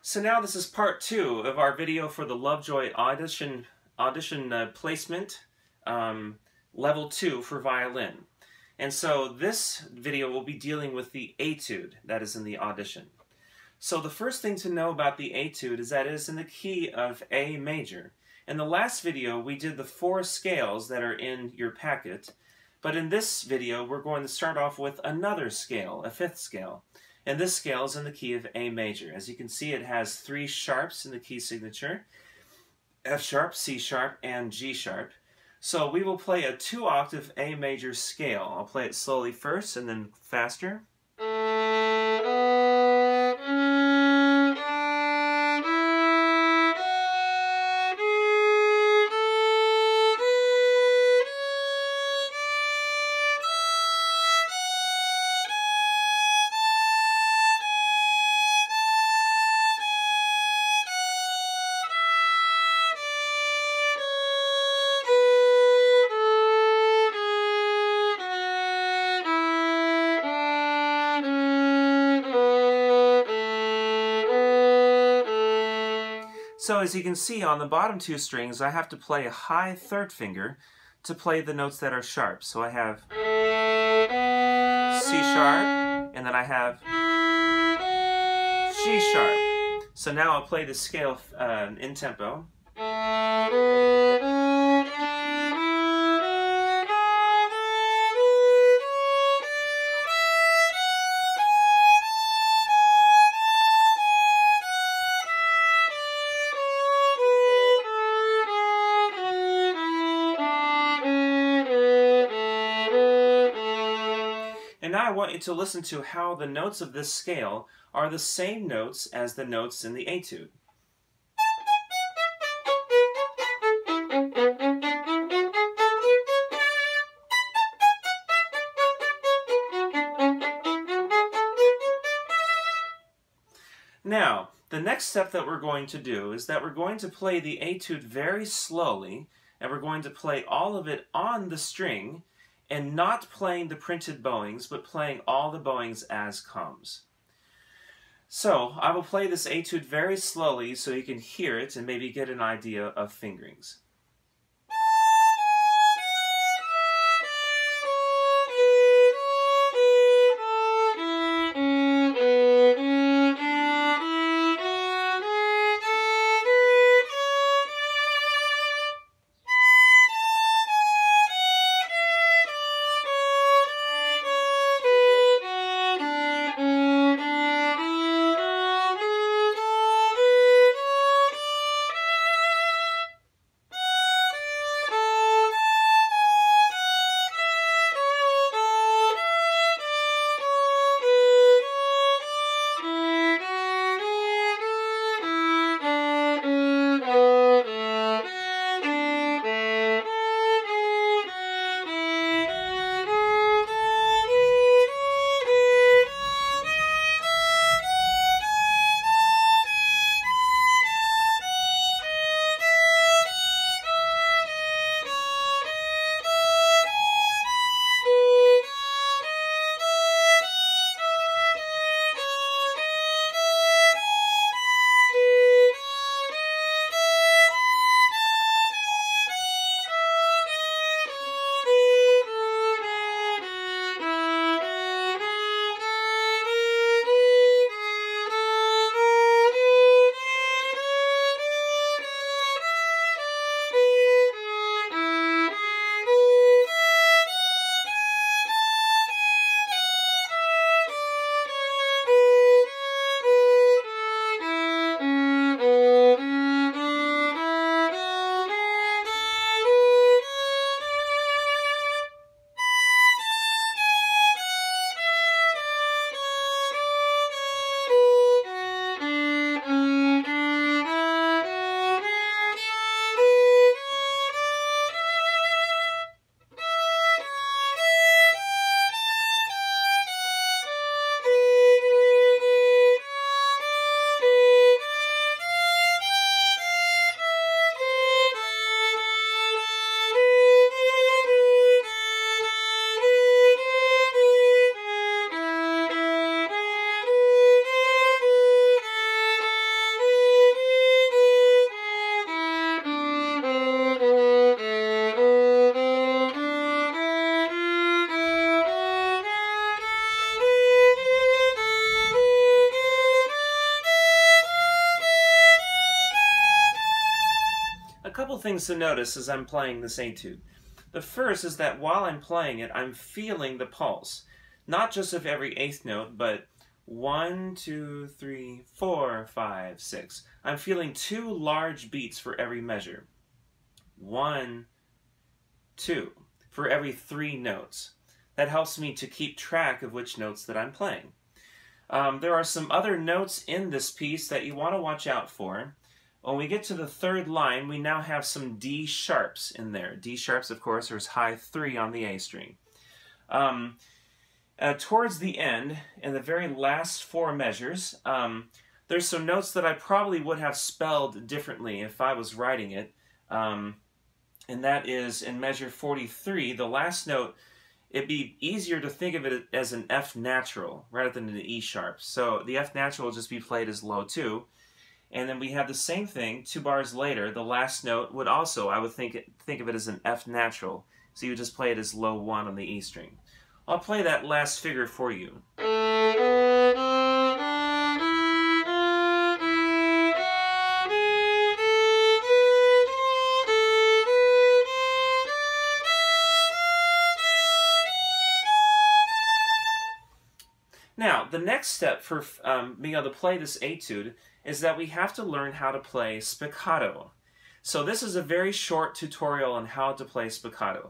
So now this is part 2 of our video for the Lovejoy audition placement level 2 for violin. And so this video will be dealing with the etude that is in the audition. So the first thing to know about the etude is that it is in the key of A major. In the last video we did the 4 scales that are in your packet, but in this video we're going to start off with another scale, a 5th scale. And this scale is in the key of A major. As you can see, it has 3 sharps in the key signature: F sharp, C sharp, and G sharp. So we will play a 2-octave A major scale. I'll play it slowly first and then faster. So as you can see on the bottom 2 strings, I have to play a high 3rd finger to play the notes that are sharp. So I have C sharp, and then I have G sharp. So now I'll play the scale in tempo. And now I want you to listen to how the notes of this scale are the same notes as the notes in the etude. Now, the next step that we're going to do is that we're going to play the etude very slowly, and we're going to play all of it on the string, and not playing the printed bowings, but playing all the bowings as comes. So, I will play this etude very slowly so you can hear it and maybe get an idea of fingerings. things to notice as I'm playing this etude. The first is that while I'm playing it, I'm feeling the pulse. Not just of every eighth note, but 1, 2, 3, 4, 5, 6. I'm feeling 2 large beats for every measure. 1, 2, for every 3 notes. That helps me to keep track of which notes that I'm playing. There are some other notes in this piece that you want to watch out for. When we get to the 3rd line, we now have some D sharps in there. D sharps, of course, are as high 3 on the A string. Towards the end, in the very last 4 measures, there's some notes that I probably would have spelled differently if I was writing it. And that is in measure 43, the last note. It'd be easier to think of it as an F natural rather than an E sharp. So the F natural will just be played as low 2. And then we have the same thing 2 bars later. The last note would also, I would think of it as an F natural. So you would just play it as low 1 on the E string. I'll play that last figure for you. Now, the next step for being able to play this etude is that we have to learn how to play spiccato. So this is a very short tutorial on how to play spiccato.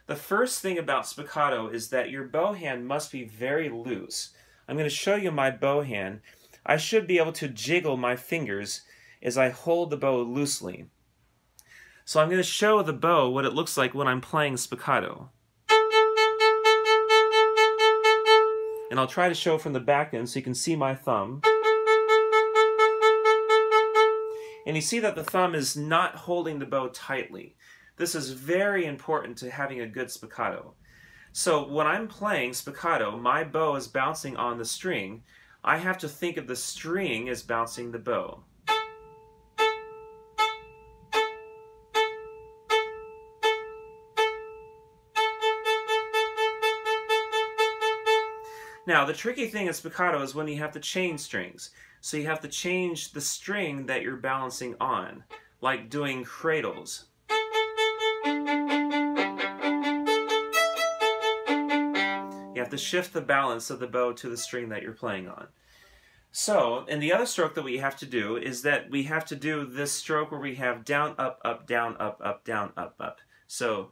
The first thing about spiccato is that your bow hand must be very loose. I'm going to show you my bow hand. I should be able to jiggle my fingers as I hold the bow loosely. So I'm going to show the bow what it looks like when I'm playing spiccato. And I'll try to show from the back end so you can see my thumb. And you see that the thumb is not holding the bow tightly. This is very important to having a good spiccato. So when I'm playing spiccato, my bow is bouncing on the string. I have to think of the string as bouncing the bow. Now, the tricky thing in spiccato is when you have to change strings. So you have to change the string that you're balancing on, like doing cradles. You have to shift the balance of the bow to the string that you're playing on. So, and the other stroke that we have to do is that we have to do this stroke where we have down, up, down, up, down, up. So,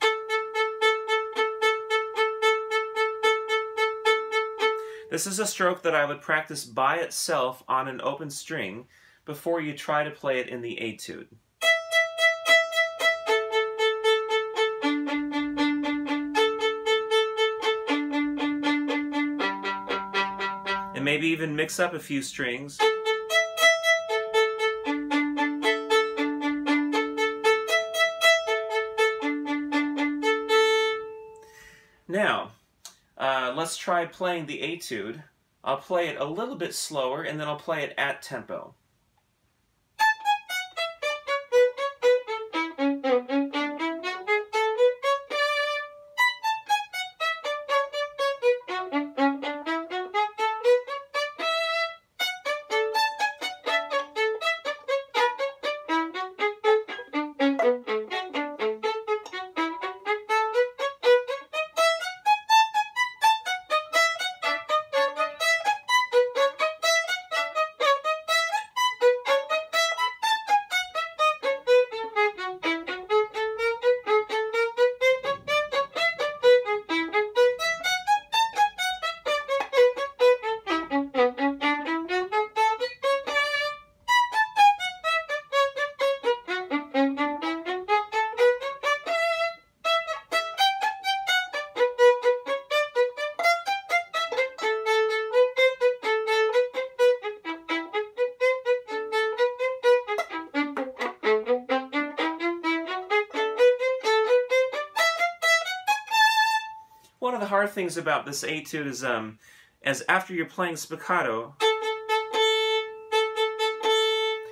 this is a stroke that I would practice by itself on an open string before you try to play it in the etude. And maybe even mix up a few strings. Now, let's try playing the etude. I'll play it a little bit slower and then I'll play it at tempo. One of the hard things about this etude is as after you're playing spiccato,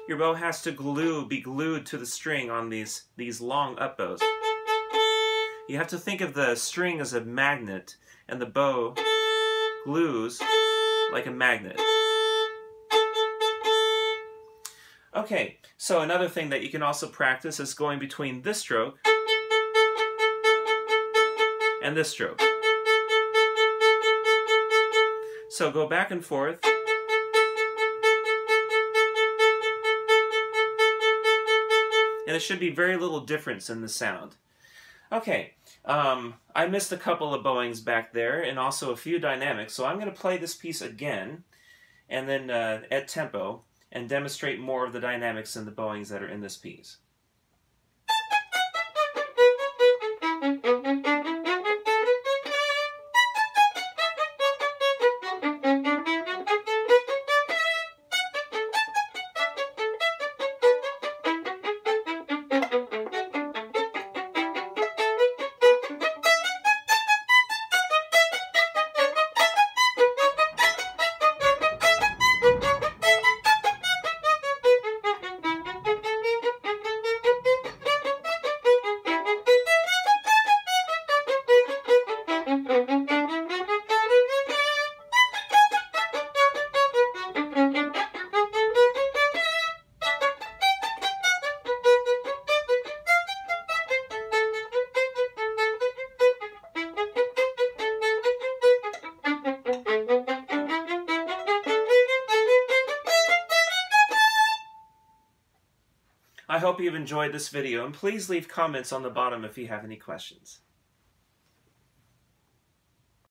your bow has to be glued to the string on these long up bows. You have to think of the string as a magnet, and the bow glues like a magnet. Okay, so another thing that you can also practice is going between this stroke and this stroke. So go back and forth. And it should be very little difference in the sound. Okay, I missed a couple of bowings back there and also a few dynamics, so I'm going to play this piece again and then at tempo and demonstrate more of the dynamics and the bowings that are in this piece. I hope you've enjoyed this video, and please leave comments on the bottom if you have any questions.